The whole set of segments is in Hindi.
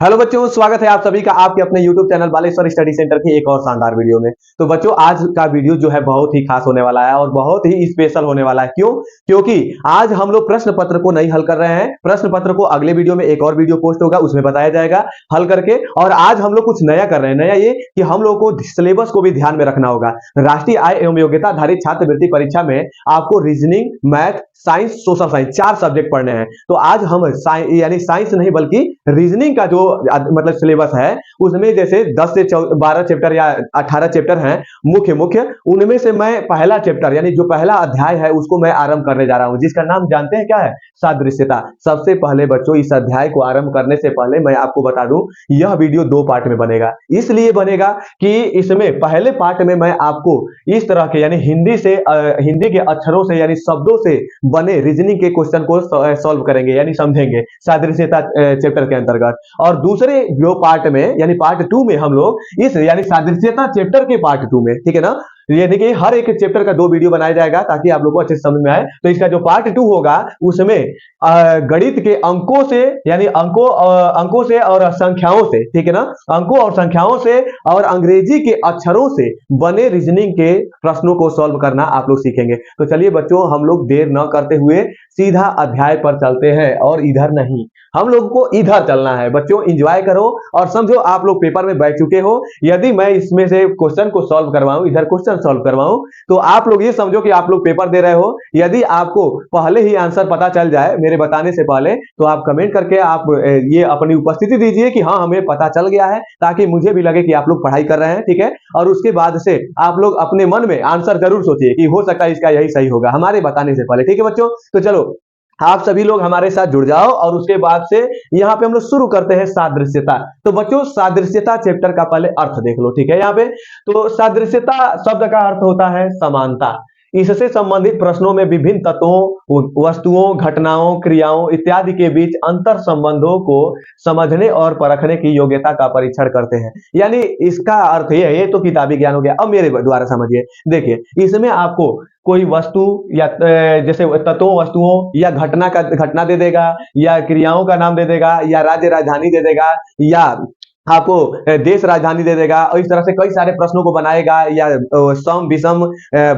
हेलो बच्चों, स्वागत है आप सभी का आपके अपने YouTube channel Baleshwar study centre की एक और शानदार वीडियो में। तो बच्चों, आज का वीडियो जो है बहुत ही खास होने वाला है और बहुत ही स्पेशल होने वाला है। क्यों? क्योंकि आज हम लोग प्रश्न पत्र को नहीं हल कर रहे हैं। प्रश्न पत्र को अगले वीडियो में एक और वीडियो पोस्ट होगा, उसमें बताया जाएगा हल करके। और आज हम लोग कुछ नया कर रहे हैं। नया ये कि हम लोग को सिलेबस को भी ध्यान में रखना होगा। राष्ट्रीय आय एवं योग्यता आधारित छात्रवृत्ति परीक्षा में आपको reasoning, math, science, social science 4 subject पढ़ने हैं। तो आज हम यानी साइंस नहीं बल्कि रीजनिंग का जो मतलब सिलेबस है, उसमें जैसे 10 से 12 चैप्टर या 18 चैप्टर हैं मुख्य मुख्य। उनमें से मैं पहला चैप्टर यानी जो पहला अध्याय है उसको मैं आरंभ करने जा रहा हूं, जिसका नाम जानते हैं क्या है? सादृश्यता। सबसे पहले बच्चों, इस अध्याय को आरंभ करने से पहले मैं आपको बता दूं, यह वीडियो 2 पार्ट में बनेगा। इसलिए बनेगा कि इसमें पहले पार्ट में मैं आपको इस तरह के यानी हिंदी के अक्षरों से यानी शब्दों से बने रीजनिंग के क्वेश्चन को सॉल्व करेंगे यानी समझेंगे सादृश्यता चैप्टर के अंतर्गत। और दूसरे जो पार्ट में यानी पार्ट 2 में हम लोग इस यानी सादृश्यता चैप्टर के पार्ट 2 में, ठीक है ना, ये देखिए हर एक चैप्टर का 2 वीडियो बनाया जाएगा ताकि आप लोग को अच्छे से समझ में आए। तो इसका जो पार्ट 2 होगा उसमें गणित के अंकों से यानी अंकों से और संख्याओं से, ठीक है ना, अंकों और संख्याओं से और अंग्रेजी के अक्षरों से बने रीजनिंग के प्रश्नों को सॉल्व करना आप लोग सीखेंगे। तो चलिए बच्चों, हम लोग देर न करते हुए सीधा अध्याय पर चलते हैं। और इधर नहीं, हम लोग को इधर चलना है। बच्चों एंजॉय करो और समझो आप लोग पेपर में बैठ चुके हो। यदि मैं इसमें से क्वेश्चन को सॉल्व करवाऊं, इधर क्वेश्चन सॉल्व करवाऊं, तो आप लोग ये समझो कि आप लोग पेपर दे रहे हो। यदि आपको पहले ही आंसर पता चल जाए मेरे बताने से पहले, तो आप कमेंट करके आप ये अपनी उपस्थिति दीजिए कि हाँ हमें पता चल गया है, ताकि मुझे भी लगे कि आप लोग पढ़ाई कर रहे हैं, ठीक है। और उसके बाद से आप लोग अपने मन में आंसर जरूर सोचिए कि हो सकता है इसका यही सही होगा हमारे बताने से पहले, ठीक है बच्चों। तो चलो आप सभी लोग हमारे साथ जुड़ जाओ और उसके बाद से यहाँ पे हम लोग शुरू करते हैं सादृश्यता। तो बच्चों सादृश्यता चैप्टर का पहले अर्थ देख लो, ठीक है। यहाँ पे तो सादृश्यता शब्द का अर्थ होता है समानता। इससे संबंधित प्रश्नों में विभिन्न तत्वों, वस्तुओं, घटनाओं, क्रियाओं इत्यादि के बीच अंतर संबंधों को समझने और परखने की योग्यता का परीक्षण करते हैं। यानी इसका अर्थ ये तो किताबी ज्ञान हो गया। अब मेरे द्वारा समझिए, देखिए इसमें आपको कोई वस्तु या जैसे तत्वों, वस्तुओं या घटना दे देगा, या क्रियाओं का नाम दे देगा, या राज्य राजधानी दे देगा, या आपको देश राजधानी दे देगा। और इस तरह से कई सारे प्रश्नों को बनाएगा, या सम विषम,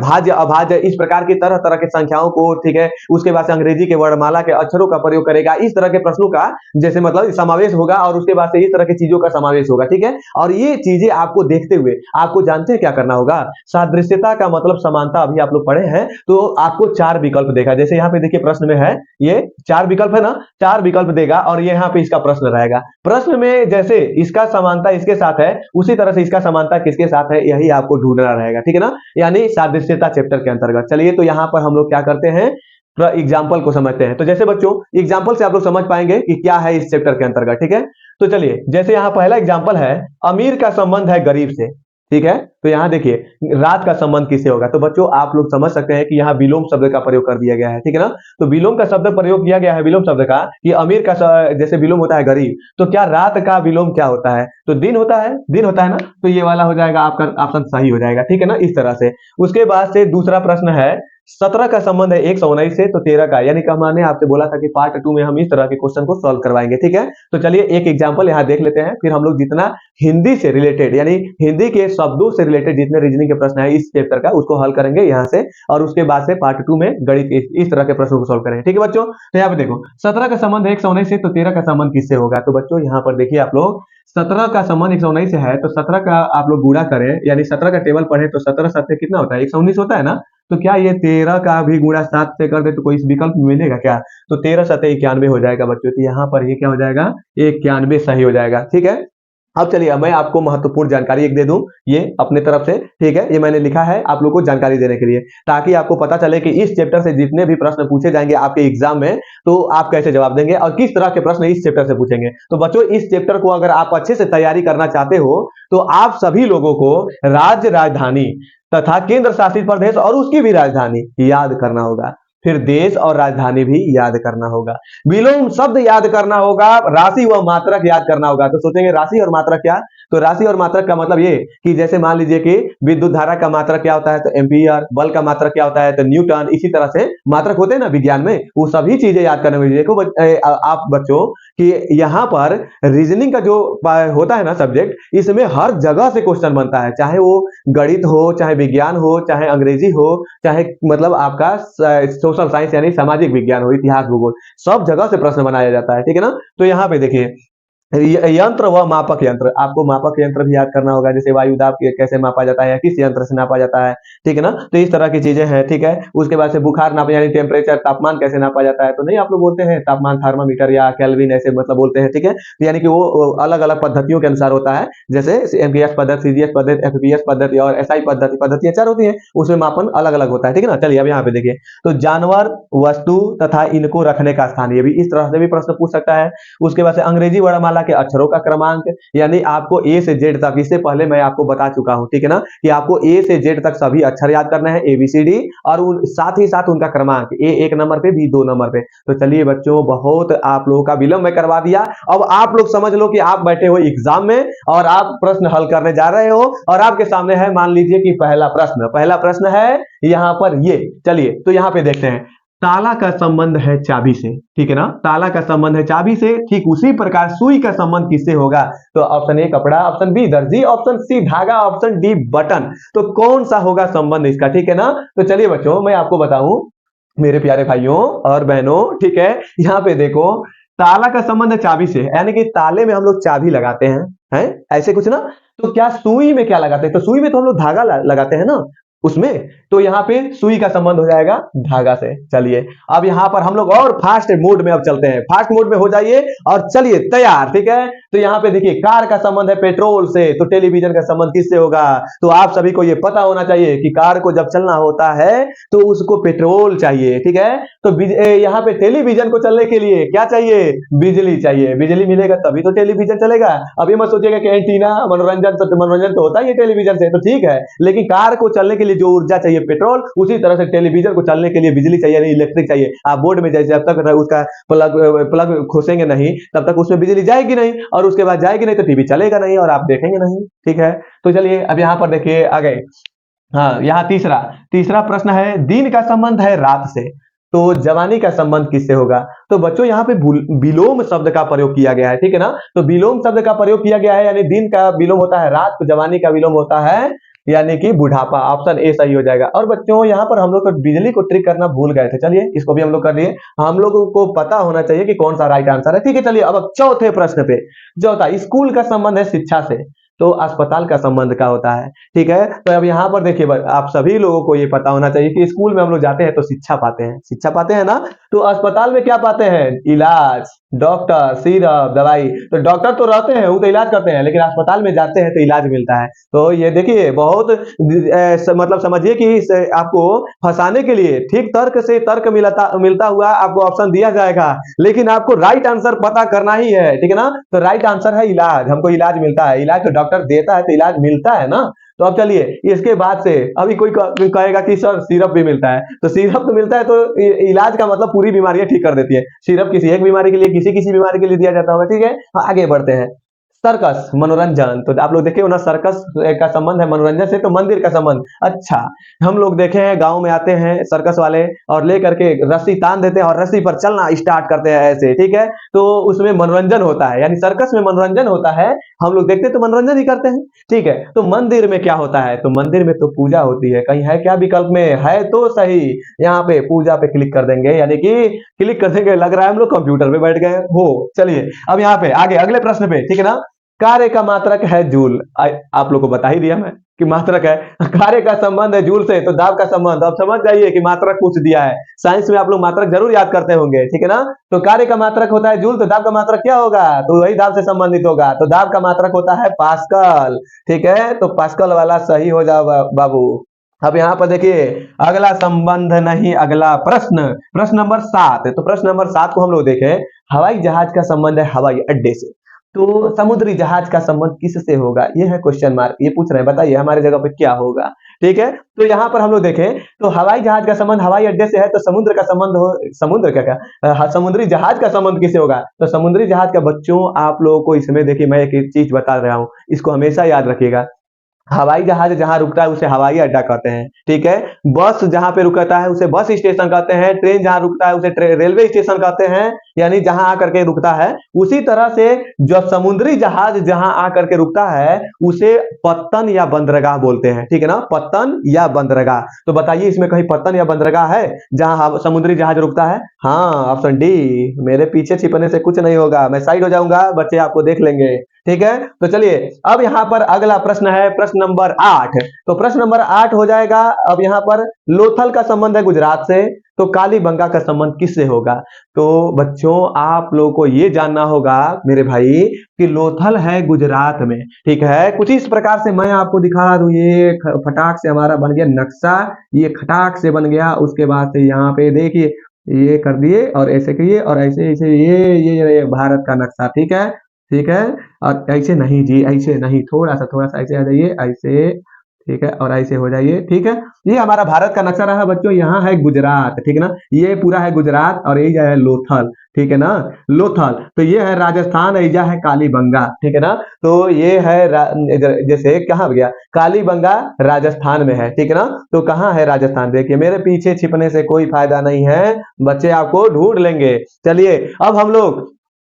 भाज्य अभाज्य, इस प्रकार की तरह तरह के संख्याओं को, ठीक है। उसके बाद से अंग्रेजी के वर्णमाला के अक्षरों का प्रयोग करेगा। इस तरह के प्रश्नों का जैसे मतलब समावेश होगा और उसके बाद से इस तरह की चीजों का समावेश होगा, ठीक है। और ये चीजें आपको देखते हुए आपको जानते हैं क्या करना होगा? सादृश्यता का मतलब समानता अभी आप लोग पढ़े हैं, तो आपको 4 विकल्प देखा। जैसे यहाँ पे देखिए प्रश्न में है, ये 4 विकल्प है ना, 4 विकल्प देगा और ये यहाँ पे इसका प्रश्न रहेगा। प्रश्न में जैसे इसका समानता इसके साथ है, उसी तरह से इसका समानता किसके साथ है, यही आपको ढूंढना रहेगा, ठीक है ना। यानी सादृश्यता चैप्टर के अंतर्गत। चलिए तो यहाँ पर हम लोग क्या करते हैं, एग्जाम्पल को समझते हैं। तो जैसे बच्चों एग्जाम्पल से आप लोग समझ पाएंगे कि क्या है इस चैप्टर के अंतर्गत, ठीक है। तो चलिए जैसे यहाँ पहला एग्जाम्पल है, अमीर का संबंध है गरीब से, ठीक है। तो यहाँ देखिए रात का संबंध किससे होगा। तो बच्चों आप लोग समझ सकते हैं कि यहाँ विलोम शब्द का प्रयोग कर दिया गया है, ठीक है ना। तो विलोम का शब्द प्रयोग किया गया है, विलोम शब्द का, कि अमीर का जैसे विलोम होता है गरीब, तो क्या रात का विलोम क्या होता है? तो दिन होता है, दिन होता है ना। तो ये वाला हो जाएगा आपका ऑप्शन सही हो जाएगा, ठीक है ना, इस तरह से। उसके बाद से दूसरा प्रश्न है, 17 का संबंध है 119 से, तो 13 का, यानी कि मैंने आपसे बोला था कि पार्ट 2 में हम इस तरह के क्वेश्चन को सॉल्व करवाएंगे, ठीक है। तो चलिए एक एग्जांपल यहाँ देख लेते हैं, फिर हम लोग जितना हिंदी से रिलेटेड यानी हिंदी के शब्दों से रिलेटेड जितने रीजनिंग के प्रश्न है इस चैप्टर का, उसको हल करेंगे यहाँ से। और उसके बाद से पार्ट 2 में गणित इस तरह के प्रश्नों को सॉल्व करेंगे, ठीक है बच्चों। तो यहाँ पे देखो 17 का संबंध है 119 से, तो 13 का संबंध किससे होगा? तो बच्चों यहाँ पर देखिए आप लोग, 17 का संबंध 119 से है, तो 17 का आप लोग गुणा करें यानी 17 का टेबल पढ़े, तो 17 7 कितना होता है? 119 होता है ना। तो क्या ये 13 का भी गुणा 7 से कर दे तो कोई इस विकल्प में मिलेगा क्या? तो 13 7 91 हो जाएगा बच्चों। तो यहाँ पर ये क्या हो जाएगा? 91 सही हो जाएगा, ठीक है। अब चलिए मैं आपको महत्वपूर्ण जानकारी एक दे दूं, ये अपने तरफ से, ठीक है। ये मैंने लिखा है आप लोग को जानकारी देने के लिए, ताकि आपको पता चले कि इस चैप्टर से जितने भी प्रश्न पूछे जाएंगे आपके एग्जाम में, तो आप कैसे जवाब देंगे और किस तरह के प्रश्न इस चैप्टर से पूछेंगे। तो बच्चों इस चैप्टर को अगर आप अच्छे से तैयारी करना चाहते हो, तो आप सभी लोगों को राज्य राजधानी तथा केंद्र शासित प्रदेश और उसकी भी राजधानी याद करना होगा, फिर देश और राजधानी भी याद करना होगा, विलोम शब्द याद करना होगा, राशि व मात्रक याद करना होगा। तो सोचेंगे राशि और मात्रक क्या? तो राशि और मात्रक का मतलब ये कि जैसे मान लीजिए कि विद्युत धारा का मात्रक क्या होता है तो एम्पियर, बल का मात्रक क्या होता है तो न्यूटन, इसी तरह से मात्रक होते हैं ना विज्ञान में, वो सभी चीजें याद करने में। देखो आप बच्चों कि यहाँ पर रीजनिंग का जो होता है ना सब्जेक्ट, इसमें हर जगह से क्वेश्चन बनता है, चाहे वो गणित हो, चाहे विज्ञान हो, चाहे अंग्रेजी हो, चाहे मतलब आपका सोशल साइंस यानी सामाजिक विज्ञान हो, इतिहास भूगोल, सब जगह से प्रश्न बनाया जाता है, ठीक है ना। तो यहाँ पे देखिए यंत्र व मापक यंत्र, आपको मापक यंत्र भी याद करना होगा, जैसे वायु दाब कैसे मापा जाता है या किस यंत्र से नापा जाता है, ठीक है ना। तो इस तरह की चीजें हैं, ठीक है। उसके बाद से बुखार नापा यानी टेम्परेचर, तापमान कैसे नापा जाता है, तो नहीं आप लोग बोलते हैं तापमान थर्मामीटर या केल्विन ऐसे मतलब बोलते हैं, ठीक है। तो यानी कि वो अलग अलग पद्धतियों के अनुसार होता है, जैसे एमपीएस पद्धति, सीजीएस पद्धति, एफपीएस पद्धति और एसआई पद्धति, पद्धतियां चार होती है, उसमें मापन अलग अलग होता है, ठीक है ना। चलिए अब यहाँ पे देखिए, तो जानवर, वस्तु तथा इनको रखने का स्थान, ये भी इस तरह से भी प्रश्न पूछ सकता है। उसके बाद से अंग्रेजी वर्णमाला के अक्षरों का क्रमांक, यानी आपको ए से जेड तक, इससे पहले मैं आपको बता चुका हूं, ठीक है ना, कि आपको ए से जेड तक सभी अक्षर याद करना है, एबीसीडी, और साथ ही साथ उनका क्रमांक, ए 1 नंबर पे, बी 2 नंबर पे। तो चलिए बच्चों, बहुत आप लोगों का विलंब मैं करवा दिया। अब आप लोग समझ लो कि आप बैठे हो एग्जाम में और आप प्रश्न हल करने जा रहे हो, और आपके सामने है, मान लीजिए कि पहला प्रश्न है यहां पर ये। चलिए तो यहां पे देखते हैं, ताला का संबंध है चाबी से, ठीक है ना, ताला का संबंध है चाबी से, ठीक उसी प्रकार सुई का संबंध किससे होगा, तो ऑप्शन ए कपड़ा, ऑप्शन बी दर्जी, ऑप्शन सी धागा, ऑप्शन डी बटन। तो कौन सा होगा संबंध इसका, ठीक है ना। तो चलिए बच्चों मैं आपको बताऊं मेरे प्यारे भाइयों और बहनों, ठीक है, यहाँ पे देखो, ताला का संबंध है चाबी से, यानी कि ताले में हम लोग चाबी लगाते हैं ऐसे कुछ ना। तो क्या सुई में क्या लगाते हैं, तो सुई में तो हम लोग धागा लगाते हैं ना उसमें, तो यहाँ पे सुई का संबंध हो जाएगा धागा से। चलिए अब यहाँ पर हम लोग और फास्ट मोड में अब चलते हैं, फास्ट मोड में हो जाइए और चलिए तैयार, ठीक है। तो यहाँ पे देखिए, कार का संबंध है पेट्रोल से, तो टेलीविजन का संबंध किससे होगा, तो आप सभी को ये पता होना चाहिए कि कार को जब चलना होता है तो उसको पेट्रोल चाहिए, ठीक है। तो यहाँ पे टेलीविजन को चलने के लिए क्या चाहिए, बिजली चाहिए, बिजली मिलेगा तभी तो टेलीविजन चलेगा। अभी मत सोचिएगा कि एंटीना मनोरंजन तो होता है ये टेलीविजन से, तो ठीक है, लेकिन कार को चलने के लिए जो ऊर्जा चाहिए पेट्रोल, उसी तरह से टेलीविजन को चलने के लिए बिजली चाहिए, नहीं इलेक्ट्रिक चाहिए। आप बोर्ड में जैसे जब तक उसका प्लग खोसेंगे नहीं तब तक उसमें बिजली जाएगी नहीं, और उसके बाद जाएगी नहीं तो टीवी चलेगा नहीं और आप देखेंगे नहीं, ठीक है। तो चलिए अब यहाँ पर देखिए आगे, हाँ यहाँ तीसरा प्रश्न है, दिन का संबंध है रात से, तो जवानी का संबंध किससे होगा, तो बच्चों यहाँ पे विलोम शब्द का प्रयोग किया गया है, ठीक है ना। तो विलोम शब्द का प्रयोग किया गया है, यानी दिन का विलोम होता है रात, तो जवानी का विलोम होता है यानी कि बुढ़ापा, ऑप्शन ए सही हो जाएगा। और बच्चों यहाँ पर हम लोग तो बिजली को ट्रिक करना भूल गए थे, चलिए इसको भी हम लोग कर लिए। हम लोगों को पता होना चाहिए कि कौन सा राइट आंसर है, ठीक है। चलिए अब चौथे प्रश्न पे, चौथा, स्कूल का संबंध है शिक्षा से, तो अस्पताल का संबंध क्या होता है, ठीक है। तो अब यहाँ पर देखिए, आप सभी लोगों को ये पता होना चाहिए कि स्कूल में हम लोग जाते हैं तो शिक्षा पाते हैं ना, तो अस्पताल में क्या पाते हैं, इलाज, डॉक्टर, सिरप, दवाई। तो डॉक्टर तो रहते हैं, वो तो इलाज करते हैं, लेकिन अस्पताल में जाते हैं तो इलाज मिलता है। तो ये देखिए बहुत मतलब समझिए कि आपको फंसाने के लिए ठीक तर्क से तर्क मिलता हुआ आपको ऑप्शन दिया जाएगा, लेकिन आपको राइट आंसर पता करना ही है, ठीक है ना। तो राइट आंसर है इलाज, हमको इलाज मिलता है, इलाज तो डॉक्टर देता है तो इलाज मिलता है ना। तो अब चलिए इसके बाद से अभी कोई कहेगा कि सर सिरप भी मिलता है, तो सिरप तो मिलता है, तो इलाज का मतलब पूरी बीमारियां ठीक कर देती है, सिरप किसी एक बीमारी के लिए, किसी बीमारी के लिए दिया जाता होगा, ठीक है। आगे बढ़ते हैं, सर्कस मनोरंजन, तो आप लोग देखे हो ना, सर्कस का संबंध है मनोरंजन से, तो मंदिर का संबंध, अच्छा हम लोग देखे हैं गांव में आते हैं सर्कस वाले और लेकर के रस्सी तान देते हैं और रस्सी पर चलना स्टार्ट करते हैं ऐसे, ठीक है। तो उसमें मनोरंजन होता है, यानी सर्कस में मनोरंजन होता है, हम लोग देखते तो मनोरंजन ही करते हैं, ठीक है। तो मंदिर में क्या होता है, तो मंदिर में तो पूजा होती है, कहीं है क्या विकल्प में, है तो सही, यहाँ पे पूजा पे क्लिक कर देंगे, यानी कि क्लिक कर देंगे, लग रहा है हम लोग कंप्यूटर पे बैठ गए हो। चलिए अब यहाँ पे आगे अगले प्रश्न पे, ठीक है ना, कार्य का मात्रक है जूल, आप लोग को बता ही दिया मैं कि मात्रक है, कार्य का संबंध है जूल से, तो दाब का संबंध, अब समझ जाइए कि मात्रक पूछ दिया है, साइंस में आप लोग मात्रक जरूर याद करते होंगे, ठीक है ना। तो कार्य का मात्रक होता है जूल, तो दाब का मात्रक क्या होगा, तो वही दाब से संबंधित होगा, तो दाब का मात्रक होता है पास्कल, ठीक है। तो पास्कल वाला सही हो जाओ बाबू। अब यहाँ पर देखिए अगला संबंध नहीं, अगला प्रश्न नंबर 7, तो प्रश्न नंबर 7 को हम लोग देखें, हवाई जहाज का संबंध है हवाई अड्डे से, तो समुद्री जहाज का संबंध किससे होगा, ये है क्वेश्चन मार्क, ये पूछ रहे हैं, बताइए हमारे जगह पे क्या होगा। ठीक है, तो यहाँ पर हम लोग देखें तो हवाई जहाज का संबंध हवाई अड्डे से है, तो समुद्र का संबंध हो, समुद्र क्या क्या समुद्री जहाज का संबंध किससे होगा, तो समुद्री जहाज का बच्चों आप लोगों को इसमें देखिए मैं एक चीज बता रहा हूँ, इसको हमेशा याद रखिएगा। हवाई जहाज जहां रुकता है उसे हवाई अड्डा कहते हैं, ठीक है। बस जहां पे रुकता है उसे बस स्टेशन कहते हैं, ट्रेन जहां रुकता है उसे रेलवे स्टेशन कहते हैं, यानी जहां आकर के रुकता है। उसी तरह से जो समुद्री जहाज जहां आकर के रुकता है उसे पत्तन या बंदरगाह बोलते हैं, ठीक है ना, पत्तन या बंदरगाह। तो बताइए इसमें कहीं पत्तन या बंदरगाह है जहां समुद्री जहाज रुकता है? हाँ, ऑप्शन डी। मेरे पीछे छिपने से कुछ नहीं होगा, मैं साइड हो जाऊंगा, बच्चे आपको देख लेंगे। ठीक है, तो चलिए अब यहाँ पर अगला प्रश्न है प्रश्न नंबर 8। तो प्रश्न नंबर 8 हो जाएगा। अब यहाँ पर लोथल का संबंध है गुजरात से, तो कालीबंगा का संबंध किससे होगा? तो बच्चों आप लोगों को ये जानना होगा मेरे भाई कि लोथल है गुजरात में, ठीक है। कुछ इस प्रकार से मैं आपको दिखा दूं, ये फटाक से हमारा बन गया नक्शा, ये खटाक से बन गया। उसके बाद से यहाँ पे देखिए ये कर दिए और ऐसे करिए और ऐसे ऐसे ये भारत का नक्शा, ठीक है, ठीक है। और ऐसे नहीं जी, ऐसे नहीं, थोड़ा सा ऐसे आ जाइए, ऐसे, ठीक है, और ऐसे हो जाइए, ठीक है। ये हमारा भारत का नक्शा रहा बच्चों, यहाँ है गुजरात, ठीक है ना, ये पूरा है गुजरात और ये है लोथल, ठीक है ना, लोथल। तो ये है राजस्थान, ऐजा है कालीबंगा, ठीक है ना। तो ये है जैसे कहाँ गया कालीबंगा, राजस्थान में है, ठीक है ना। तो कहाँ है राजस्थान, देखिए मेरे पीछे छिपने से कोई फायदा नहीं है, बच्चे आपको ढूंढ लेंगे। चलिए अब हम लोग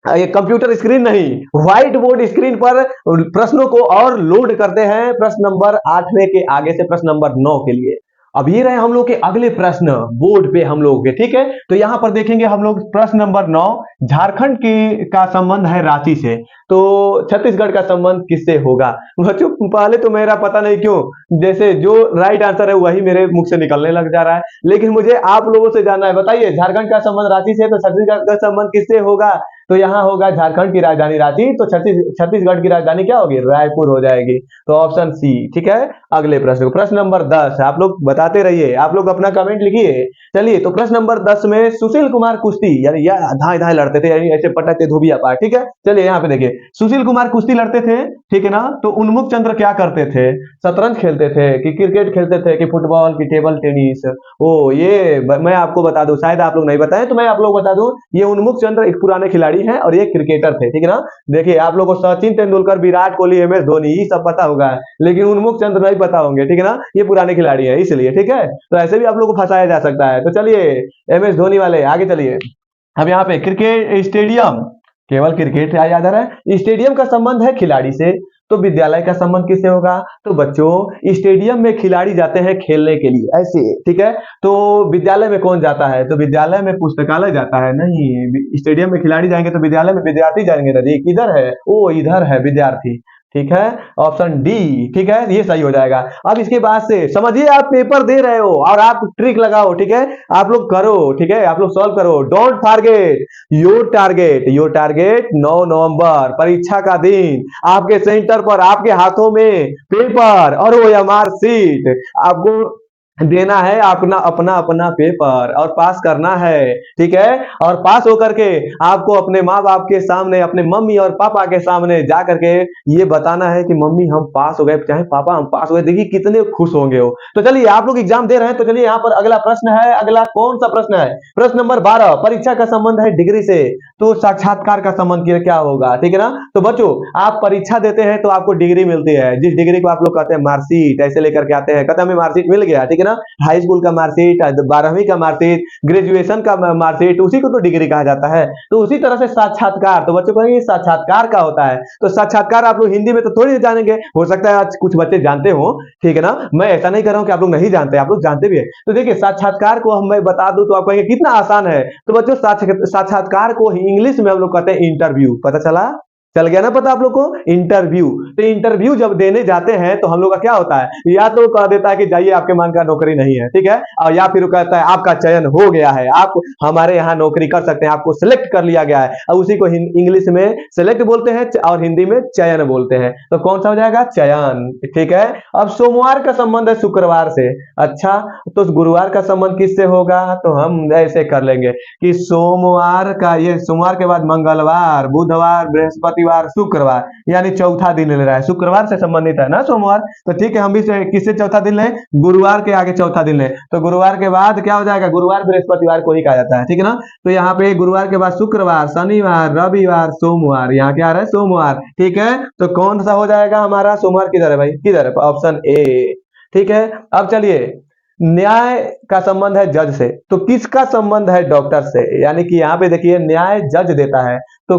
ये कंप्यूटर स्क्रीन नहीं, व्हाइट बोर्ड स्क्रीन पर प्रश्नों को और लोड करते हैं प्रश्न नंबर 8वें के आगे से प्रश्न नंबर 9 के लिए। अब ये रहे हम लोग के अगले प्रश्न बोर्ड पे हम लोग के, ठीक है। तो यहां पर देखेंगे हम लोग प्रश्न नंबर 9, झारखंड की का संबंध है रांची से, तो छत्तीसगढ़ का संबंध किससे होगा? बच्चों पहले तो मेरा पता नहीं क्यों जैसे जो राइट आंसर है वही मेरे मुख से निकलने लग जा रहा है, लेकिन मुझे आप लोगों से जानना है, बताइए झारखंड का संबंध रांची से, तो छत्तीसगढ़ का संबंध किससे होगा? तो यहाँ होगा झारखंड की राजधानी रांची, तो छत्तीसगढ़ की राजधानी क्या होगी? रायपुर हो जाएगी। तो ऑप्शन सी, ठीक है। अगले प्रश्न, प्रश्न नंबर 10, आप लोग बताते रहिए, आप लोग अपना कमेंट लिखिए। चलिए तो प्रश्न नंबर 10 में सुशील कुमार कुश्ती, यानी यह धाए धाए लड़ते थे, यानी ऐसे पटकते धोबिया पार, ठीक है। चलिए यहाँ पे देखिए सुशील कुमार कुश्ती लड़ते थे, ठीक है ना। तो उन्मुख चंद्र क्या करते थे? शतरंज खेलते थे कि क्रिकेट खेलते थे कि फुटबॉल की टेबल टेनिस? ओ ये मैं आपको बता दूं, शायद आप लोग नहीं बताएं तो मैं आप लोग बता दूं, ये उन्मुख चंद्र एक पुराने खिलाड़ी हैं और ये क्रिकेटर थे, ठीक है ना। देखिए आप लोगों को सचिन तेंदुलकर, विराट कोहली, एम एस धोनी ये सब पता होगा, लेकिन उन्मुख चंद्र नहीं पता होंगे, ठीक है ना, ये पुराने खिलाड़ी है इसलिए, ठीक है। तो ऐसे भी आप लोग को फंसाया जा सकता है। तो चलिए एम एस धोनी वाले आगे चलिए। अब यहाँ पे क्रिकेट स्टेडियम, केवल क्रिकेट याद आ रहा है, स्टेडियम का संबंध है खिलाड़ी से, तो विद्यालय का संबंध किससे होगा? तो बच्चों स्टेडियम में खिलाड़ी जाते हैं खेलने के लिए ऐसे, ठीक है। तो विद्यालय में कौन जाता है? तो विद्यालय में पुस्तकालय जाता है, नहीं स्टेडियम में खिलाड़ी जाएंगे तो विद्यालय में विद्यार्थी जाएंगे ना जी, किधर है? ओ इधर है विद्यार्थी, ठीक है, ऑप्शन डी, ठीक है, ये सही हो जाएगा। अब इसके बाद से समझिए आप पेपर दे रहे हो और आप ट्रिक लगाओ, ठीक है, आप लोग करो, ठीक है, आप लोग सॉल्व करो। Don't forget your target, your target 9 नवंबर परीक्षा का दिन, आपके सेंटर पर आपके हाथों में पेपर और वो एमआर सीट आपको देना है, अपना अपना अपना पेपर और पास करना है, ठीक है। और पास होकर के आपको अपने माँ बाप के सामने, अपने मम्मी और पापा के सामने जा करके ये बताना है कि मम्मी हम पास हो गए, चाहे पापा हम पास हो गए। देखिए कितने खुश होंगे वो। तो चलिए आप लोग एग्जाम दे रहे हैं, तो चलिए यहाँ पर अगला प्रश्न है। अगला कौन सा प्रश्न है? प्रश्न नंबर 12, परीक्षा का संबंध है डिग्री से, तो साक्षात्कार का संबंध क्या होगा, ठीक है ना। तो बच्चों आप परीक्षा देते हैं तो आपको डिग्री मिलती है, जिस डिग्री को आप लोग कहते हैं मार्कशीट, ऐसे लेकर के आते हैं, कहते हैं हमें मार्कशीट मिल गया, ठीक है ना। हाई स्कूल का मार्कशीट, 12वीं का मार्कशीट, ग्रेजुएशन का मार्कशीट, उसी को तो डिग्री कहा जाता है। तो उसी तरह से साक्षात्कार, तो बच्चों को ये साक्षात्कार का होता है। तो साक्षात्कार आप लोग हिंदी में तो थोड़ी जानेंगे, हो सकता है आज कुछ बच्चे जानते हो, ठीक है ना। मैं ऐसा नहीं कर रहा हूं कि आप लोग नहीं जानते, आप लोग जानते भी है। तो देखिए साक्षात्कार को हम मैं बता दूं तो आप कहेंगे कितना आसान है। तो बच्चों साक्षात्कार को इंग्लिश में हम लोग कहते हैं इंटरव्यू, पता चला? चल गया ना पता आप लोग को? इंटरव्यू। तो इंटरव्यू जब देने जाते हैं तो हम लोग का क्या होता है, या तो कह देता है कि जाइए आपके मन का नौकरी नहीं है, ठीक है, और या फिर कहता है आपका चयन हो गया है, आप हमारे यहाँ नौकरी कर सकते हैं, आपको सिलेक्ट कर लिया गया है। और उसी को इंग्लिश में सिलेक्ट बोलते हैं और हिंदी में चयन बोलते हैं। तो कौन सा हो जाएगा? चयन, ठीक है। अब सोमवार का संबंध है शुक्रवार से, अच्छा तो गुरुवार का संबंध किससे होगा? तो हम ऐसे कर लेंगे कि सोमवार का, ये सोमवार के बाद मंगलवार, बुधवार, बृहस्पतिवार, रविवार शुक्रवार, यानी चौथा दिन ले रहा है, शुक्रवार से संबंधित है ना सोमवार, तो ठीक है हम भी किससे चौथा दिन लें, गुरुवार के आगे चौथा दिन लें, तो गुरुवार के बाद क्या हो जाएगा, गुरुवार बृहस्पतिवार को ही कहा जाता है, ठीक है ना। तो यहाँ पे गुरुवार के बाद शुक्रवार, शनिवार, रविवार, सोमवार, यहाँ क्या आ रहा है सोमवार, ठीक है। तो कौन सा हो जाएगा हमारा सोमवार, किधर है भाई, किधर है, ऑप्शन ए, ठीक है। अब चलिए, न्याय का संबंध है जज से, तो किसका संबंध है डॉक्टर से, यानी कि यहाँ पे देखिए न्याय जज देता है, तो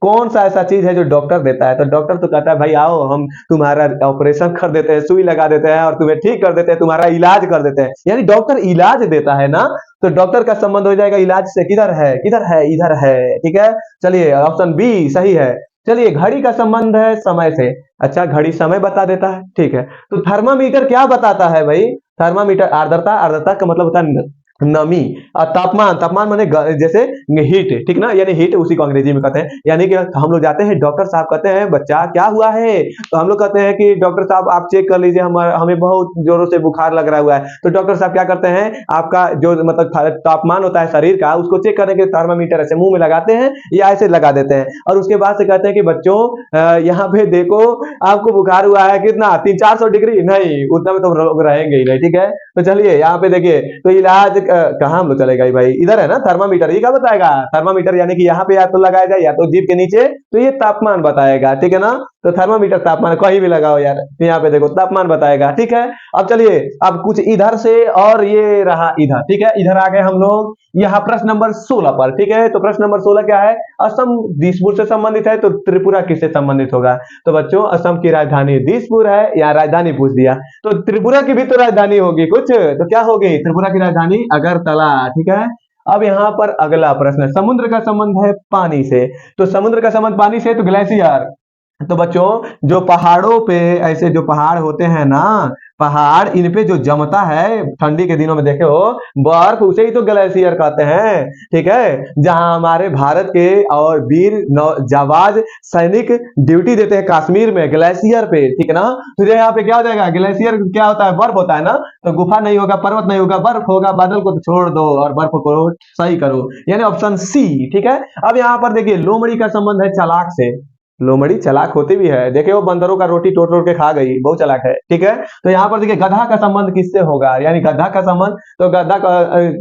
कौन सा ऐसा चीज है जो डॉक्टर देता है, तो डॉक्टर तो कहता है भाई आओ हम तुम्हारा ऑपरेशन कर देते हैं, सुई लगा देते हैं और तुम्हें ठीक कर देते हैं, तुम्हारा इलाज कर देते हैं, यानी डॉक्टर इलाज देता है ना, तो डॉक्टर का संबंध हो जाएगा इलाज से, किधर है, किधर है, इधर है, ठीक है। चलिए ऑप्शन बी सही है। चलिए, घड़ी का संबंध है समय से, अच्छा घड़ी समय बता देता है, ठीक है। तो थर्मामीटर क्या बताता है भाई, थर्मामीटर आर्द्रता, आर्द्रता का मतलब होता है नमी, और तापमान, तापमान माने जैसे हीट, ठीक ना, यानी हीट उसी को अंग्रेजी में कहते हैं, यानी कि हम लोग जाते हैं डॉक्टर साहब कहते हैं बच्चा क्या हुआ है, तो हम लोग कहते हैं कि डॉक्टर साहब आप चेक कर लीजिए, हमें बहुत जोरों से बुखार लग रहा हुआ है, तो डॉक्टर साहब क्या करते हैं, आपका जो मतलब तापमान होता है शरीर का, उसको चेक करने के थर्मामीटर ऐसे मुंह में लगाते हैं या ऐसे लगा देते हैं, और उसके बाद से कहते हैं कि बच्चों यहाँ पे देखो आपको बुखार हुआ है कितना, 300-400 डिग्री, नहीं उतना में तो लोग रहेंगे ही नहीं, ठीक है। तो चलिए यहाँ पे देखिए, तो इलाज कहाँ हम लोग चलेगा भाई, इधर है ना थर्मामीटर, ये क्या बताएगा, थर्मामीटर यानी कि यहाँ पे या तो लगाया जाए या तो जीभ के नीचे, तो ये तापमान बताएगा, ठीक है ना। तो थर्मामीटर तापमान कहीं भी लगाओ यार, तो यहाँ पे देखो तापमान बताएगा, ठीक है। अब चलिए, अब कुछ इधर से, और ये रहा इधर, ठीक है, इधर आ गए हम लोग यहाँ प्रश्न नंबर 16 पर, ठीक है। तो प्रश्न नंबर 16 क्या है, असम दिसपुर से संबंधित है, तो त्रिपुरा किससे संबंधित होगा, तो बच्चों असम की राजधानी दिसपुर है, यहाँ राजधानी पूछ दिया, तो त्रिपुरा की भी तो राजधानी होगी कुछ, तो क्या होगी त्रिपुरा की राजधानी, अगरतला, ठीक है। अब यहाँ पर अगला प्रश्न, समुद्र का संबंध है पानी से, तो समुद्र का संबंध पानी से, तो ग्लेशियर, तो बच्चों जो पहाड़ों पे ऐसे जो पहाड़ होते हैं ना, पहाड़ इन पे जो जमता है ठंडी के दिनों में देखे हो बर्फ, उसे ही तो ग्लेशियर कहते हैं, ठीक है। जहां हमारे भारत के और वीर जाबाज सैनिक ड्यूटी देते हैं कश्मीर में ग्लेशियर पे, ठीक है ना। तो यहाँ पे क्या हो जाएगा, ग्लेशियर क्या होता है, बर्फ होता है ना, तो गुफा नहीं होगा, पर्वत नहीं होगा, बर्फ होगा, बादल को छोड़ दो और बर्फ को सही करो, यानी ऑप्शन सी, ठीक है। अब यहाँ पर देखिए, लोमड़ी का संबंध है चालाक से, लोमड़ी चालाक होती भी है, देखिए वो बंदरों का रोटी तोड़ तोड़ के खा गई, बहुत चालाक है, ठीक है। तो यहाँ पर देखिए, गधा का संबंध किससे होगा, यानी गधा का संबंध, तो गधा का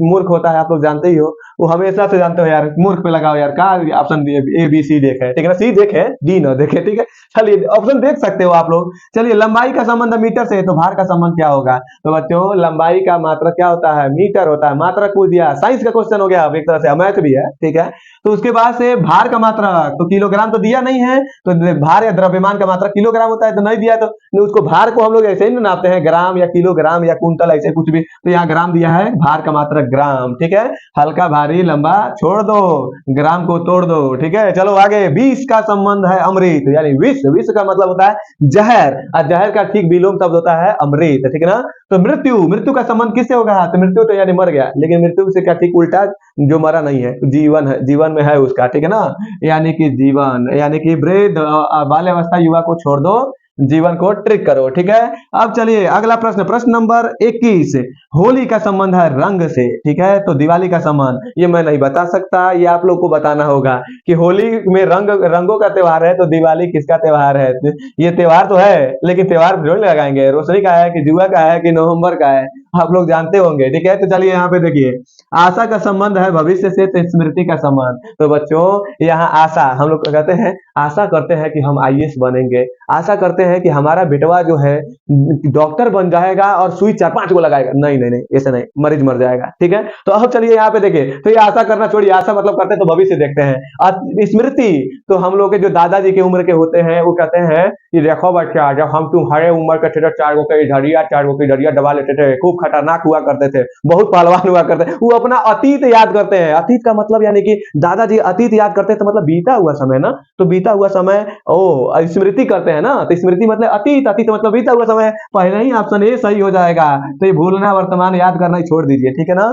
मूर्ख होता है, आप लोग जानते ही हो, वो हमेशा से जानते हो यार, मूर्ख पे लगाओ यार, कहा ऑप्शन ए बी सी देखे, ठीक है ना, सी देखे डी न देखे, ठीक है। चलिए ऑप्शन देख सकते हो आप लोग। चलिए, लंबाई का संबंध मीटर से, तो भार का संबंध क्या होगा, तो बच्चों लंबाई का मात्रक क्या होता है, मीटर होता है, मात्रक पूछ दिया, साइंस का क्वेश्चन हो गया एक तरह से, मैथ भी है, ठीक है। तो उसके बाद से भार का मात्रक, तो किलोग्राम तो दिया नहीं है, तो भार या द्रव्यमान का मात्रक किलोग्राम होता है, तो नहीं दिया, तो उसको भार को हम लोग ऐसे ही नापते हैं, ग्राम या किलोग्राम या कुंतल, ऐसे कुछ भी, तो यहाँ ग्राम दिया है, भार का मात्रक ग्राम, ठीक है। हल्का भारी लंबा छोड़ दो, ग्राम को तोड़ दो, ठीक है। चलो आगे, विष का संबंध है अमृत, यानी विष, विष का मतलब होता है जहर, और जहर का ठीक विलोम शब्द होता है अमृत, ठीक है ना। तो मृत्यु, मृत्यु का संबंध किससे होगा, तो मृत्यु तो यानी मर गया, लेकिन मृत्यु से क्या ठीक उल्टा, जो मरा नहीं है, जीवन है, जीवन में है उसका, ठीक है ना, यानी कि जीवन, यानी कि वृद्ध बाल्यावस्था युवा को छोड़ दो, जीवन को ट्रिक करो, ठीक है। अब चलिए अगला प्रश्न, प्रश्न नंबर 21, होली का संबंध है रंग से, ठीक है। तो दिवाली का संबंध ये मैं नहीं बता सकता, ये आप लोग को बताना होगा कि होली में रंगों का त्योहार है, तो दिवाली किसका त्योहार है, ये त्योहार तो है लेकिन त्योहार जो लगाएंगे, रोशनी का है कि जुआ का है कि नवंबर का है, आप लोग जानते होंगे, ठीक है। तो चलिए यहाँ पे देखिए, आशा का संबंध है भविष्य से, तो स्मृति का संबंध, तो बच्चों यहाँ आशा, हम लोग कहते हैं आशा करते हैं कि हम आईएएस बनेंगे, आशा करते हैं कि हमारा बेटवा जो है डॉक्टर बन जाएगा और सुई 4-5 को लगाएगा, नहीं नहीं नहीं, ऐसे नहीं, मरीज मर जाएगा, ठीक है। तो अब चलिए यहाँ पे देखिए, तो ये आशा करना छोड़िए, आशा मतलब करते हैं तो भविष्य देखते हैं। स्मृति, तो हम लोग के जो दादाजी की उम्र के होते हैं वो कहते हैं कि देखो बच्चा, जब हम तुम्हारे उम्र के थे 4 गो के इधरिया 4 गो की इधरिया दबा लेते थे, खूब खतरनाक हुआ करते थे, बहुत पहलवान हुआ करते थे, वो अपना अतीत याद करते हैं। अतीत का मतलब यानी कि दादाजी अतीत याद करते हैं, तो मतलब बीता हुआ समय ना, तो बीता हुआ समय ओ स्मृति करते हैं ना, तो स्मृति मतलब अतीत, अतीत मतलब बीता हुआ समय, पहले ही ऑप्शन ए सही हो जाएगा। तो ये भूलना वर्तमान याद करना ही छोड़ दीजिए, ठीक है ना।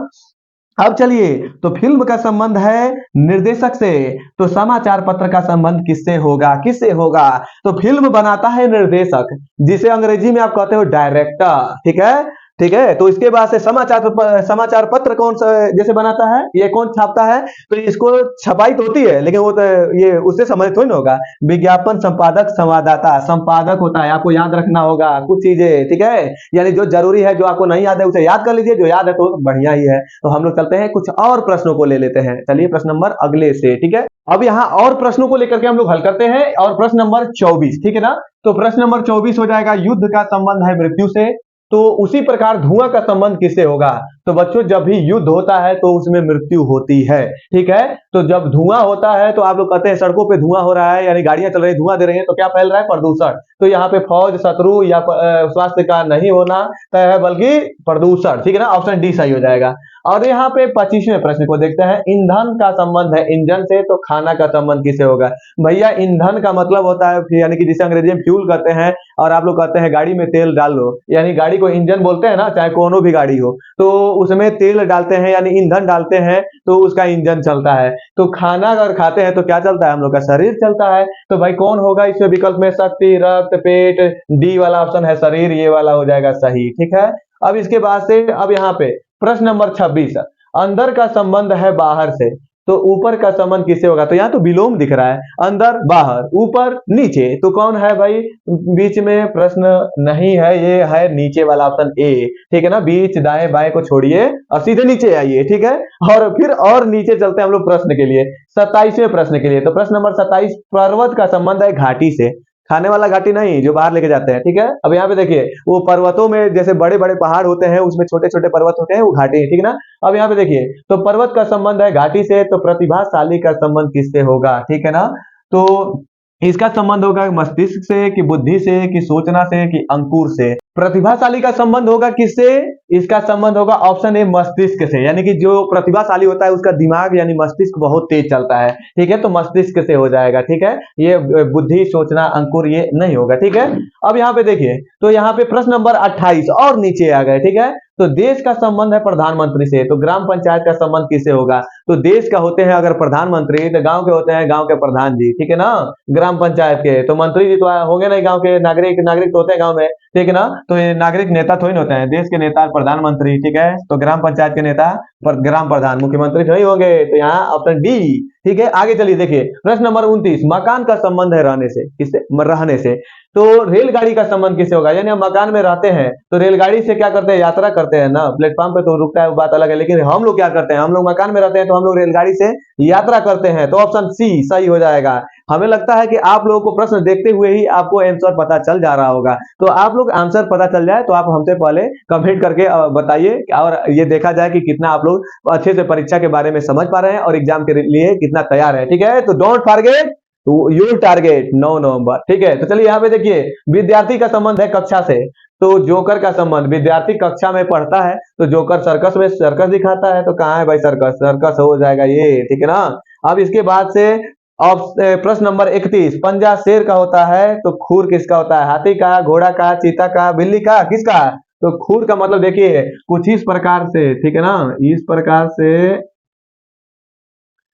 अब चलिए, तो फिल्म का संबंध है निर्देशक से, तो समाचार पत्र का संबंध किससे होगा, किससे होगा, तो फिल्म बनाता है निर्देशक, जिसे अंग्रेजी में आप कहते हो डायरेक्टर, ठीक है। ठीक है। तो इसके बाद से समाचार पत्र कौन सा जैसे बनाता है, ये कौन छापता है, तो इसको छपाई तो होती है लेकिन वो तो ये उससे समझ थोड़ी ना होगा। विज्ञापन संपादक संवाददाता संपादक होता है, आपको याद रखना होगा कुछ चीजें, ठीक है। यानी जो जरूरी है, जो आपको नहीं याद है उसे याद कर लीजिए, जो याद है तो बढ़िया ही है। तो हम लोग चलते हैं कुछ और प्रश्नों को ले लेते हैं। चलिए प्रश्न नंबर अगले से, ठीक है। अब यहाँ और प्रश्नों को लेकर के हम लोग हल करते हैं, और प्रश्न नंबर 24, ठीक है ना। तो प्रश्न नंबर 24 हो जाएगा, युद्ध का संबंध है मृत्यु से, तो उसी प्रकार धुआं का संबंध किससे होगा। तो बच्चों जब भी युद्ध होता है तो उसमें मृत्यु होती है, ठीक है। तो जब धुआं होता है तो आप लोग कहते हैं सड़कों पे धुआं हो रहा है, यानी गाड़ियां चल रही धुआं दे रही हैं, तो क्या फैल रहा है, प्रदूषण। तो यहाँ पे फौज शत्रु या स्वास्थ्य का नहीं होना तय है, बल्कि प्रदूषण, ठीक है ना। ऑप्शन डी सही हो जाएगा। और यहाँ पे 25वें प्रश्न को देखते हैं, ईंधन का संबंध है इंजन से, तो खाना का संबंध किससे होगा। भैया ईंधन का मतलब होता है यानी कि जिसे अंग्रेजी में फ्यूल कहते हैं, और आप लोग कहते हैं गाड़ी में तेल डाल लो, यानी गाड़ी को इंजन बोलते हैं ना, चाहे कोनो भी गाड़ी हो, तो उसमें तेल डालते हैं यानी ईंधन डालते हैं तो उसका इंजन चलता है। तो खाना अगर खाते हैं तो क्या चलता है, हम लोग का शरीर चलता है। तो भाई कौन होगा इसमें विकल्प में, शक्ति, रक्त, पेट, डी वाला ऑप्शन है शरीर, ये वाला हो जाएगा सही, ठीक है। अब इसके बाद से अब यहाँ पे प्रश्न नंबर 26, अंदर का संबंध है बाहर से, तो ऊपर का संबंध किससे होगा। तो यहाँ तो विलोम दिख रहा है, अंदर बाहर ऊपर नीचे, तो कौन है भाई, बीच में प्रश्न नहीं है, ये है नीचे वाला ऑप्शन ए, ठीक है ना। बीच दाएं बाएं को छोड़िए और सीधे नीचे आइए, ठीक है। और फिर और नीचे चलते हैं हम लोग प्रश्न के लिए, 27वें प्रश्न के लिए। तो प्रश्न नंबर 27, पर्वत का संबंध है घाटी से, खाने वाला घाटी नहीं जो बाहर लेके जाते हैं, ठीक है। अब यहाँ पे देखिए, वो पर्वतों में जैसे बड़े बड़े पहाड़ होते हैं उसमें छोटे छोटे पर्वत होते हैं, वो घाटी है, ठीक है ना। अब यहाँ पे देखिए, तो पर्वत का संबंध है घाटी से, तो प्रतिभाशाली का संबंध किससे होगा, ठीक है ना। तो इसका संबंध होगा मस्तिष्क से, कि बुद्धि से, कि सोचना से, कि अंकुर से। प्रतिभाशाली का संबंध होगा किससे, इसका संबंध होगा ऑप्शन ए मस्तिष्क से, यानी कि जो प्रतिभाशाली होता है उसका दिमाग यानी मस्तिष्क बहुत तेज चलता है, ठीक है। तो मस्तिष्क से हो जाएगा, ठीक है। ये बुद्धि, सोचना, अंकुर ये नहीं होगा, ठीक है। अब यहाँ पे देखिए, तो यहाँ पे प्रश्न नंबर 28 और नीचे आ गए, ठीक है। तो देश का संबंध है प्रधानमंत्री से, तो ग्राम पंचायत का संबंध किससे होगा। तो देश का होते हैं अगर प्रधानमंत्री, तो गांव के होते हैं गांव के प्रधान जी, ठीक है ना। ग्राम पंचायत के तो मंत्री जी तो होंगे नहीं, गांव के नागरिक नागरिक तो होते हैं गांव में, ठीक है ना। तो ये नागरिक नेता थोड़ी ना होते हैं, देश के नेता प्रधानमंत्री, ठीक है। तो ग्राम पंचायत के नेता ग्राम प्रधान, मुख्यमंत्री नहीं होंगे, तो यहाँ ऑप्शन डी, ठीक है। आगे चलिए देखिए, प्रश्न नंबर 29, मकान का संबंध है रहने से, किससे, रहने से। तो रेलगाड़ी का संबंध किससे होगा, यानी हम मकान में रहते हैं तो रेलगाड़ी से क्या करते हैं, यात्रा करते हैं ना, प्लेटफॉर्म पे तो रुकता है वो बात अलग है, लेकिन हम लोग क्या करते हैं, हम लोग मकान में रहते हैं तो हम लोग रेलगाड़ी से यात्रा करते हैं, तो ऑप्शन सी सही हो जाएगा। हमें लगता है कि आप लोगों को प्रश्न देखते हुए ही आपको आंसर पता चल जा रहा होगा, तो आप लोग आंसर पता चल जाए तो आप हमसे पहले कमेंट करके बताइए, और ये देखा जाए कि कितना आप लोग अच्छे से परीक्षा के बारे में समझ पा रहे हैं और एग्जाम के लिए कितना तैयार है, ठीक है। तो डोंट फॉरगेट यूर टारगेट 9 नवंबर, ठीक है। तो चलिए यहाँ पे देखिए, विद्यार्थी का संबंध है कक्षा से, तो जोकर का संबंध, विद्यार्थी कक्षा में पढ़ता है तो जोकर सर्कस में सर्कस दिखाता है, तो कहाँ है भाई सर्कस, सर्कस हो जाएगा ये, ठीक है ना। अब इसके बाद से प्रश्न नंबर 31, पंजा शेर का होता है तो खूर किसका होता है, हाथी का, घोड़ा का, चीता का, बिल्ली का, किसका। तो खूर का मतलब देखिए कुछ इस प्रकार से, ठीक है ना, इस प्रकार से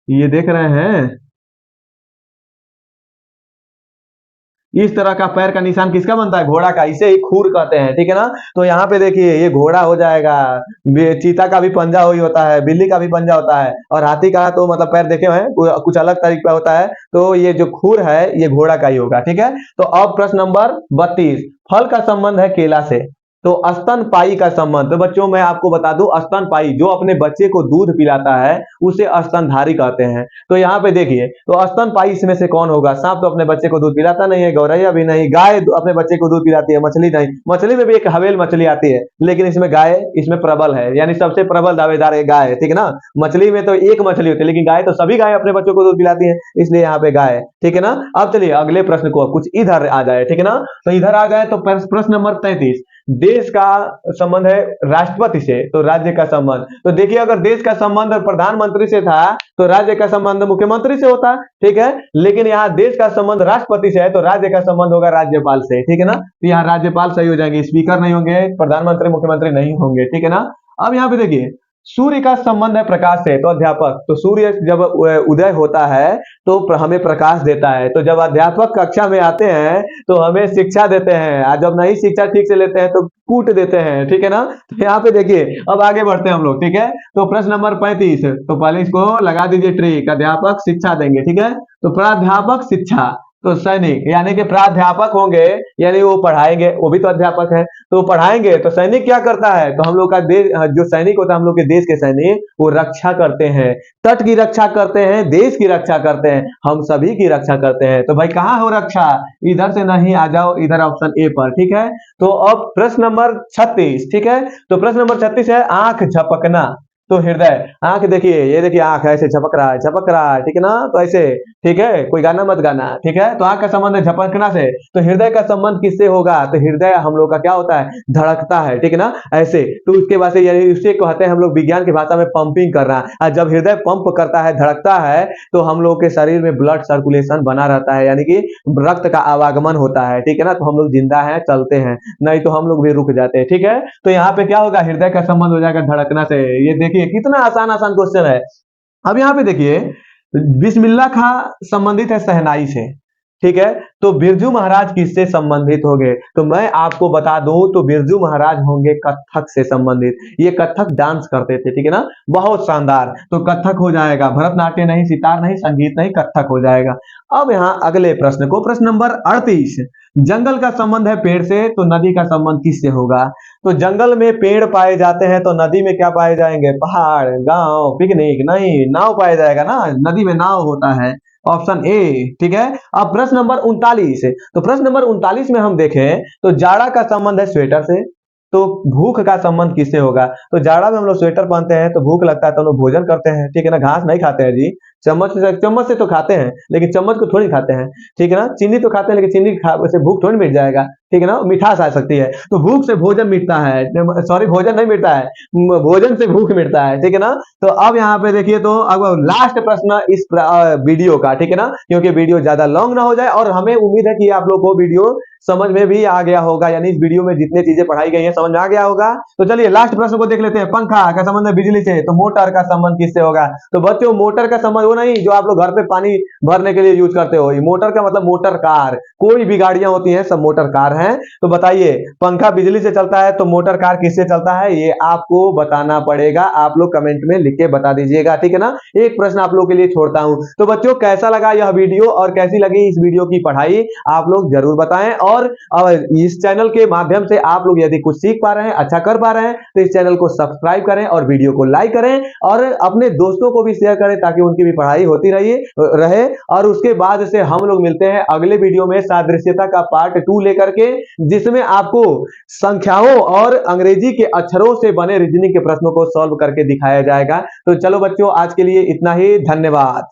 ये देख रहे हैं, इस तरह का पैर का निशान किसका बनता है, घोड़ा का, इसे ही खूर कहते हैं, ठीक है ना। तो यहाँ पे देखिए ये घोड़ा हो जाएगा, चीता का भी पंजा वही होता है, बिल्ली का भी पंजा होता है, और हाथी का तो मतलब पैर देखे हैं कुछ अलग तरीके का होता है, तो ये जो खूर है ये घोड़ा का ही होगा, ठीक है। तो अब प्रश्न नंबर 32, फल का संबंध है केला से, तो स्तनपायी का संबंध, तो बच्चों मैं आपको बता दूं, स्तनपायी जो अपने बच्चे को दूध पिलाता है उसे स्तनधारी कहते हैं। तो यहाँ पे देखिए, तो स्तनपायी इसमें से कौन होगा, सांप तो अपने बच्चे को दूध पिलाता नहीं है, गौरैया भी नहीं, गाय अपने बच्चे को दूध पिलाती है, मछली नहीं, मछली में भी एक हवेल मछली आती है, लेकिन इसमें गाय इसमें प्रबल है, यानी सबसे प्रबल दावेदार है गाय, ठीक है ना। मछली में तो एक मछली होती है, लेकिन गाय तो सभी गाय अपने बच्चों को दूध पिलाती है, इसलिए यहाँ पे गाय, ठीक है ना। अब चलिए अगले प्रश्न को कुछ इधर आ जाए, ठीक है ना। तो इधर आ गए, तो प्रश्न नंबर 33, देश का संबंध है राष्ट्रपति से, तो राज्य का संबंध, तो देखिए अगर देश का संबंध प्रधानमंत्री से था तो राज्य का संबंध मुख्यमंत्री से होता, ठीक है। लेकिन यहाँ देश का संबंध राष्ट्रपति से है तो राज्य का संबंध होगा राज्यपाल से, ठीक है ना। तो यहाँ राज्यपाल सही हो जाएंगे, स्पीकर नहीं होंगे, प्रधानमंत्री मुख्यमंत्री नहीं होंगे, ठीक है ना। अब यहाँ पे देखिए, सूर्य का संबंध है प्रकाश से, तो अध्यापक, तो सूर्य जब उदय होता है तो हमें प्रकाश देता है। तो जब अध्यापक कक्षा में आते हैं तो हमें शिक्षा देते हैं, और जब नहीं शिक्षा ठीक से लेते हैं तो कूट देते हैं, ठीक है ना। तो यहाँ पे देखिए, अब आगे बढ़ते हैं हम लोग, ठीक है। तो प्रश्न नंबर 35, तो पहले इसको लगा दीजिए ट्रिक, अध्यापक शिक्षा देंगे, ठीक है। तो प्राध्यापक शिक्षा, तो सैनिक यानी कि प्राध्यापक होंगे, यानी वो पढ़ाएंगे, वो भी तो अध्यापक है, तो पढ़ाएंगे। तो सैनिक क्या करता है, तो हम लोग का देश, जो सैनिक होता है हम लोग के देश के सैनिक, वो रक्षा करते हैं, तट की रक्षा करते हैं, देश की रक्षा करते हैं, हम सभी की रक्षा करते हैं। तो भाई कहाँ हो रक्षा, इधर से नहीं, आ जाओ इधर ऑप्शन ए पर, ठीक है। तो अब प्रश्न नंबर 36, ठीक है। तो प्रश्न नंबर 36 है आंख झपकना, तो हृदय, आंख देखिए, ये देखिए आंख ऐसे झपक रहा है, झपक रहा है, ठीक है ना। तो ऐसे, ठीक है, कोई गाना मत गाना, ठीक है। तो आंख का संबंध है झपकना से, तो हृदय का संबंध किससे होगा, तो हृदय हम लोग का क्या होता है, धड़कता है, ठीक है ना, ऐसे। तो उसके बाद से यानी उसे कहते हैं हम लोग विज्ञान की भाषा में पंपिंग करना। और जब हृदय पंप करता है, धड़कता है, तो हम लोग के शरीर में ब्लड सर्कुलेशन बना रहता है, यानी कि रक्त का आवागमन होता है, ठीक है ना। तो हम लोग जिंदा हैं, चलते हैं, नहीं तो हम लोग भी रुक जाते हैं, ठीक है। तो यहाँ पे क्या होगा, हृदय का संबंध हो जाएगा धड़कना से। ये देखिए कितना आसान आसान क्वेश्चन है। अब यहाँ पे देखिए, बिस्मिल्लाह खां संबंधित है शहनाई से, ठीक है। तो बिरजू महाराज किससे संबंधित होंगे, तो मैं आपको बता दूं, तो बिरजू महाराज होंगे कथक से संबंधित, ये कथक डांस करते थे, ठीक है ना, बहुत शानदार। तो कथक हो जाएगा, भरतनाट्यम नहीं, सितार नहीं, संगीत नहीं, कथक हो जाएगा। अब यहाँ अगले प्रश्न को, प्रश्न नंबर 38, जंगल का संबंध है पेड़ से, तो नदी का संबंध किससे होगा। तो जंगल में पेड़ पाए जाते हैं, तो नदी में क्या पाए जाएंगे, पहाड़, गांव, पिकनिक, नहीं, नाव पाया जाएगा ना, नदी में नाव होता है, ऑप्शन ए, ठीक है। अब प्रश्न नंबर 39, तो प्रश्न नंबर 39 में हम देखें तो जाड़ा का संबंध है स्वेटर से, तो भूख का संबंध किससे होगा। तो जाड़ा में हम लोग स्वेटर पहनते हैं तो भूख लगता है, तो हम लोग भोजन करते हैं, ठीक है ना, घास नहीं खाते हैं जी, चम्मच से तो खाते हैं, लेकिन चम्मच को थोड़ी खाते हैं, ठीक है ना। चीनी तो खाते हैं, लेकिन चीनी से भूख थोड़ी मिट जाएगा, ठीक है ना, मिठास आ सकती है। तो भूख से भोजन मिटता है, सॉरी, भोजन नहीं मिटता है, भोजन से भूख मिटता है, ठीक है ना। तो अब यहाँ पे देखिए, तो अब लास्ट प्रश्न इस वीडियो का, ठीक है ना, क्योंकि वीडियो ज्यादा लॉन्ग ना हो जाए, और हमें उम्मीद है कि आप लोग को वीडियो समझ में भी आ गया होगा, यानी इस वीडियो में जितने चीजें पढ़ाई गई हैं समझ में आ गया होगा। तो चलिए लास्ट प्रश्न को देख लेते हैं, पंखा का संबंध है बिजली से, तो मोटर का संबंध किससे होगा। तो बच्चों, मोटर का संबंध वो नहीं जो आप लोग घर पे पानी भरने के लिए यूज करते हो, मोटर का मतलब मोटर कार, कोई भी गाड़ियां होती हैं सब मोटर कार हैं। तो बताइए, पंखा बिजली से चलता है तो मोटर कार किससे चलता है, ये आपको बताना पड़ेगा, आप लोग कमेंट में लिख के बता दीजिएगा, ठीक है ना। एक प्रश्न आप लोग के लिए छोड़ता हूं। तो बच्चों, कैसा लगा यह वीडियो और कैसी लगी इस वीडियो की पढ़ाई, आप लोग जरूर बताएं। और इस चैनल के माध्यम से आप लोग यदि कुछ सीख पा रहे हैं, अच्छा कर पा रहे हैं, तो इस चैनल को सब्सक्राइब करें और वीडियो को लाइक करें, और अपने दोस्तों को भी शेयर करें, ताकि उनकी भी पढ़ाई होती रहे। और उसके बाद से हम लोग मिलते हैं अगले वीडियो में सादृश्यता का पार्ट 2 लेकर के, जिसमें आपको संख्याओं और अंग्रेजी के अक्षरों से बने रीजनिंग के प्रश्नों को सॉल्व करके दिखाया जाएगा। तो चलो बच्चों, आज के लिए इतना ही, धन्यवाद।